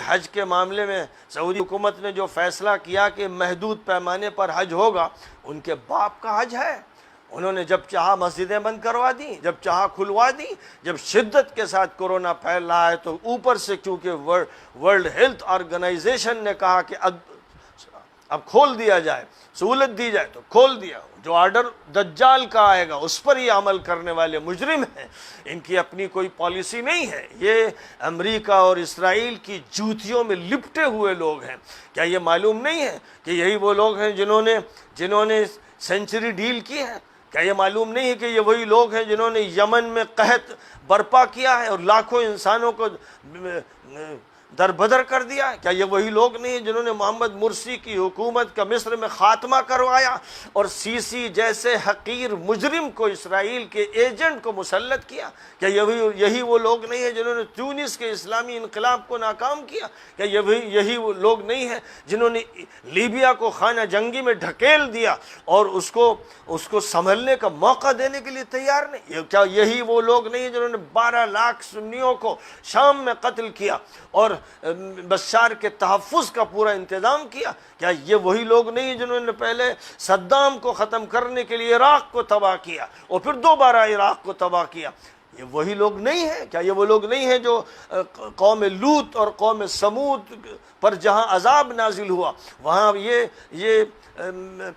حج کے معاملے میں سعودی حکومت نے جو فیصلہ کیا کہ محدود پیمانے پر حج ہوگا، ان کے باپ کا حج ہے۔ انہوں نے جب چاہا مسجدیں بند کروا دیں، جب چاہا کھلوا دیں۔ جب شدت کے ساتھ کورونا پھیل رہا ہے تو اوپر سے چونکہ ورلڈ ہیلتھ آرگنائزیشن نے کہا کہ اب کھول دیا جائے، سہولت دی جائے، تو کھول دیا۔ جو آرڈر دجال کا آئے گا اس پر یہ عمل کرنے والے مجرم ہیں، ان کی اپنی کوئی پالیسی نہیں ہے۔ یہ امریکہ اور اسرائیل کی جوتیوں میں لپٹے ہوئے لوگ ہیں۔ کیا یہ معلوم نہیں ہے کہ یہی وہ لوگ ہیں جنہوں نے سینچری ڈیل کی ہے؟ کیا یہ معلوم نہیں ہے کہ یہ وہی لوگ ہیں جنہوں نے یمن میں قحط برپا کیا ہے اور لاکھوں انسانوں کو دربدر کر دیا ہے؟ کیا یہ وہی لوگ نہیں ہیں جنہوں نے محمد مرسی کی حکومت کا مصر میں خاتمہ کروایا اور سیسی جیسے حقیر مجرم کو اسرائیل کے ایجنٹ کو مسلط کیا؟ کیا یہی وہ لوگ نہیں ہیں جنہوں نے تونس کے اسلامی انقلاب کو ناکام کیا؟ کیا یہی وہ لوگ نہیں ہیں جنہوں نے لیبیا کو خانہ جنگی میں ڈھکیل دیا اور اس کو سنبھلنے کا موقع دینے کے لیے تیار نہیں؟ کیا یہی وہ لوگ نہیں ہیں جنہوں نے 12 لاکھ سنیوں کو شام میں قتل کیا اور بشار کے تحفظ کا پورا انتظام کیا؟ کیا یہ وہی لوگ نہیں ہیں جنہوں نے پہلے صدام کو ختم کرنے کے لیے عراق کو تباہ کیا اور پھر دوبارہ عراق کو تباہ کیا؟ یہ وہی لوگ نہیں ہیں؟ کیا یہ وہ لوگ نہیں ہیں جو قوم لوط اور قوم سمود پر جہاں عذاب نازل ہوا وہاں یہ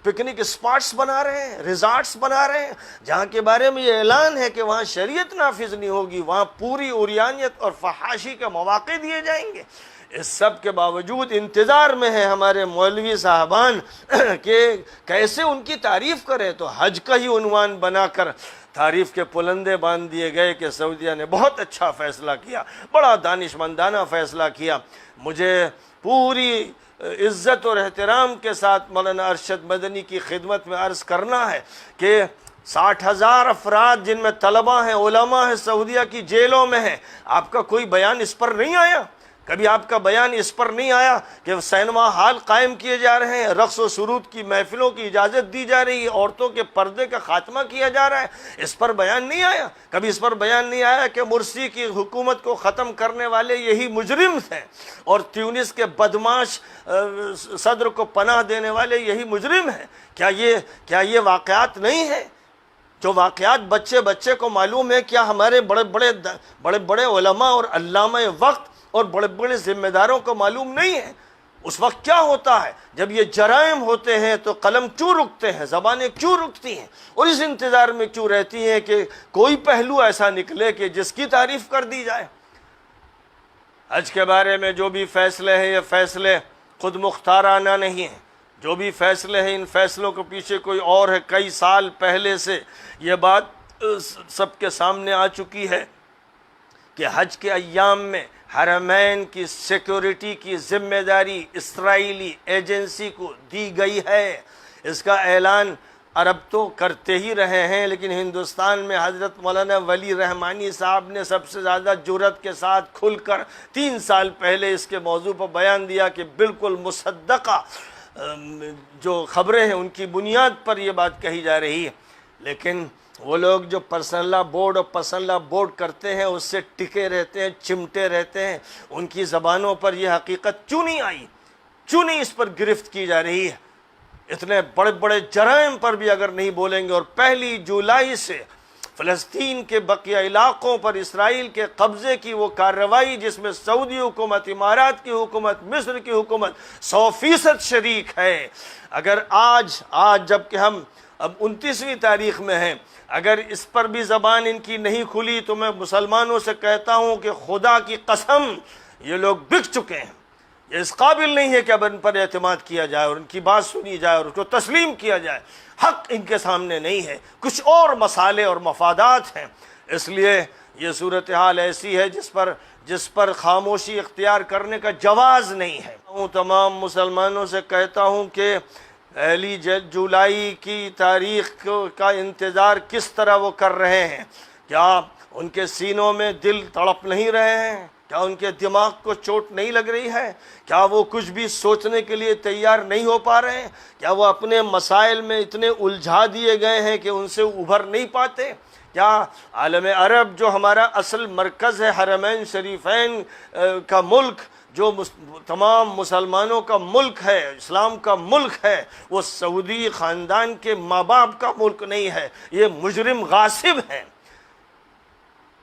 پکنک اسپاٹس بنا رہے ہیں، ریزارٹس بنا رہے ہیں، جہاں کے بارے میں یہ اعلان ہے کہ وہاں شریعت نافذ نہیں ہوگی، وہاں پوری عریانیت اور فحاشی کے مواقع دیے جائیں گے؟ اس سب کے باوجود انتظار میں ہیں ہمارے مولوی صاحبان کہ کیسے ان کی تعریف کریں، تو حج کا ہی عنوان بنا کر تعریف کے پلندے باندھ دیے گئے کہ سعودیہ نے بہت اچھا فیصلہ کیا، بڑا دانشمندانہ فیصلہ کیا۔ مجھے پوری عزت اور احترام کے ساتھ مولانا ارشد مدنی کی خدمت میں عرض کرنا ہے کہ 60,000 افراد جن میں طلباء ہیں، علماء ہیں، سعودیہ کی جیلوں میں ہیں، آپ کا کوئی بیان اس پر نہیں آیا؟ کبھی آپ کا بیان اس پر نہیں آیا کہ سینما ہال قائم کیے جا رہے ہیں، رقص و سرود کی محفلوں کی اجازت دی جا رہی ہے، عورتوں کے پردے کا خاتمہ کیا جا رہا ہے؟ اس پر بیان نہیں آیا؟ کبھی اس پر بیان نہیں آیا کہ مرسی کی حکومت کو ختم کرنے والے یہی مجرم ہیں اور تیونس کے بدماش صدر کو پناہ دینے والے یہی مجرم ہیں؟ کیا یہ واقعات نہیں ہیں؟ جو واقعات بچے کو معلوم ہے، کیا ہمارے بڑے بڑے علماء اور علامہ وقت اور بڑے بڑے ذمہ داروں کو معلوم نہیں ہے؟ اس وقت کیا ہوتا ہے جب یہ جرائم ہوتے ہیں تو قلم کیوں رکتے ہیں، زبانیں کیوں رکتی ہیں، اور اس انتظار میں کیوں رہتی ہیں کہ کوئی پہلو ایسا نکلے کہ جس کی تعریف کر دی جائے؟ حج کے بارے میں جو بھی فیصلے ہیں یہ فیصلے خود مختارانہ نہیں ہیں، جو بھی فیصلے ہیں ان فیصلوں کے پیچھے کوئی اور ہے۔ کئی سال پہلے سے یہ بات سب کے سامنے آ چکی ہے کہ حج کے ایام میں حرمین کی سیکیورٹی کی ذمہ داری اسرائیلی ایجنسی کو دی گئی ہے۔ اس کا اعلان عرب تو کرتے ہی رہے ہیں، لیکن ہندوستان میں حضرت مولانا ولی رحمانی صاحب نے سب سے زیادہ جرأت کے ساتھ کھل کر 3 سال پہلے اس کے موضوع پر بیان دیا کہ بالکل مصدقہ جو خبریں ہیں ان کی بنیاد پر یہ بات کہی جا رہی ہے۔ لیکن وہ لوگ جو پرسنل لا بورڈ اور پرسنل لا بورڈ کرتے ہیں اس سے ٹکے رہتے ہیں، چمٹے رہتے ہیں، ان کی زبانوں پر یہ حقیقت کیوں نہیں آئی، کیوں نہیں اس پر گرفت کی جا رہی ہے؟ اتنے بڑے بڑے جرائم پر بھی اگر نہیں بولیں گے، اور 1 جولائی سے فلسطین کے بقیہ علاقوں پر اسرائیل کے قبضے کی وہ کارروائی جس میں سعودی حکومت، امارات کی حکومت، مصر کی حکومت 100% شریک ہے، اگر آج جب کہ ہم اب 29ویں تاریخ میں ہیں، اگر اس پر بھی زبان ان کی نہیں کھلی تو میں مسلمانوں سے کہتا ہوں کہ خدا کی قسم یہ لوگ بک چکے ہیں، یہ اس قابل نہیں ہے کہ اب ان پر اعتماد کیا جائے اور ان کی بات سنی جائے اور اس کو تسلیم کیا جائے۔ حق ان کے سامنے نہیں ہے، کچھ اور مسالے اور مفادات ہیں، اس لیے یہ صورتحال ایسی ہے جس پر خاموشی اختیار کرنے کا جواز نہیں ہے۔ تمام مسلمانوں سے کہتا ہوں کہ 1 جولائی کی تاریخ کا انتظار کس طرح وہ کر رہے ہیں؟ کیا ان کے سینوں میں دل تڑپ نہیں رہے ہیں؟ کیا ان کے دماغ کو چوٹ نہیں لگ رہی ہے؟ کیا وہ کچھ بھی سوچنے کے لیے تیار نہیں ہو پا رہے ہیں؟ کیا وہ اپنے مسائل میں اتنے الجھا دیے گئے ہیں کہ ان سے ابھر نہیں پاتے؟ کیا عالم عرب جو ہمارا اصل مرکز ہے، حرمین شریفین کا ملک جو تمام مسلمانوں کا ملک ہے، اسلام کا ملک ہے، وہ سعودی خاندان کے ماں باپ کا ملک نہیں ہے، یہ مجرم غاصب ہیں۔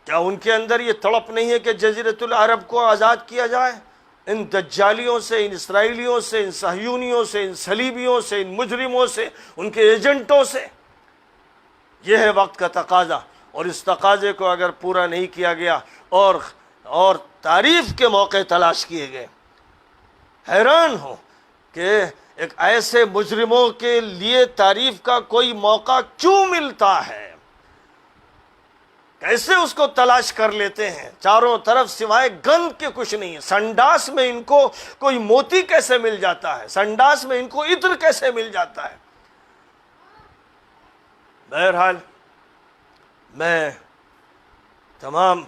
کیا ان کے اندر یہ تڑپ نہیں ہے کہ جزیرۃ العرب کو آزاد کیا جائے؟ ان دجالیوں سے، ان اسرائیلیوں سے، ان صہیونیوں سے، ان صلیبیوں سے، ان مجرموں سے، ان کے ایجنٹوں سے۔ یہ ہے وقت کا تقاضا، اور اس تقاضے کو اگر پورا نہیں کیا گیا اور تعریف کے موقع تلاش کیے گئے، حیران ہو کہ ایک ایسے مجرموں کے لیے تعریف کا کوئی موقع کیوں ملتا ہے، کیسے اس کو تلاش کر لیتے ہیں۔ چاروں طرف سوائے گند کے کچھ نہیں ہے۔ سنڈاس میں ان کو کوئی موتی کیسے مل جاتا ہے، سنڈاس میں ان کو عطر کیسے مل جاتا ہے۔ بہرحال میں تمام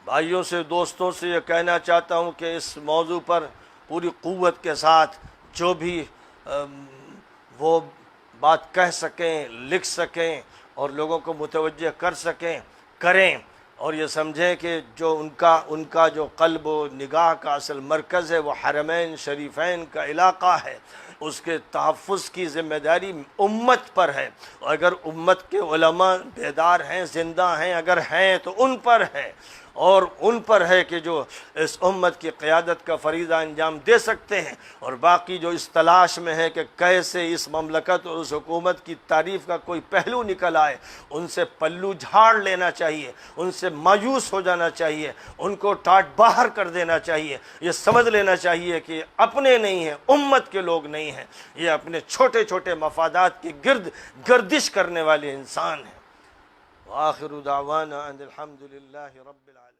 بھائیوں سے، دوستوں سے یہ کہنا چاہتا ہوں کہ اس موضوع پر پوری قوت کے ساتھ جو بھی وہ بات کہہ سکیں، لکھ سکیں اور لوگوں کو متوجہ کر سکیں، کریں، اور یہ سمجھیں کہ جو ان کا جو قلب و نگاہ کا اصل مرکز ہے وہ حرمین شریفین کا علاقہ ہے، اس کے تحفظ کی ذمہ داری امت پر ہے، اور اگر امت کے علماء بیدار ہیں، زندہ ہیں، اگر ہیں تو ان پر ہے، اور ان پر ہے کہ جو اس امت کی قیادت کا فریضہ انجام دے سکتے ہیں، اور باقی جو اس تلاش میں ہے کہ کیسے اس مملکت اور اس حکومت کی تعریف کا کوئی پہلو نکل آئے، ان سے پلو جھاڑ لینا چاہیے، ان سے مایوس ہو جانا چاہیے، ان کو ٹاٹ باہر کر دینا چاہیے، یہ سمجھ لینا چاہیے کہ اپنے نہیں ہیں، امت کے لوگ نہیں ہیں، یہ اپنے چھوٹے چھوٹے مفادات کی گردش کرنے والے انسان ہیں۔ وآخر دعوانا ان الحمد للہ رب العالمین۔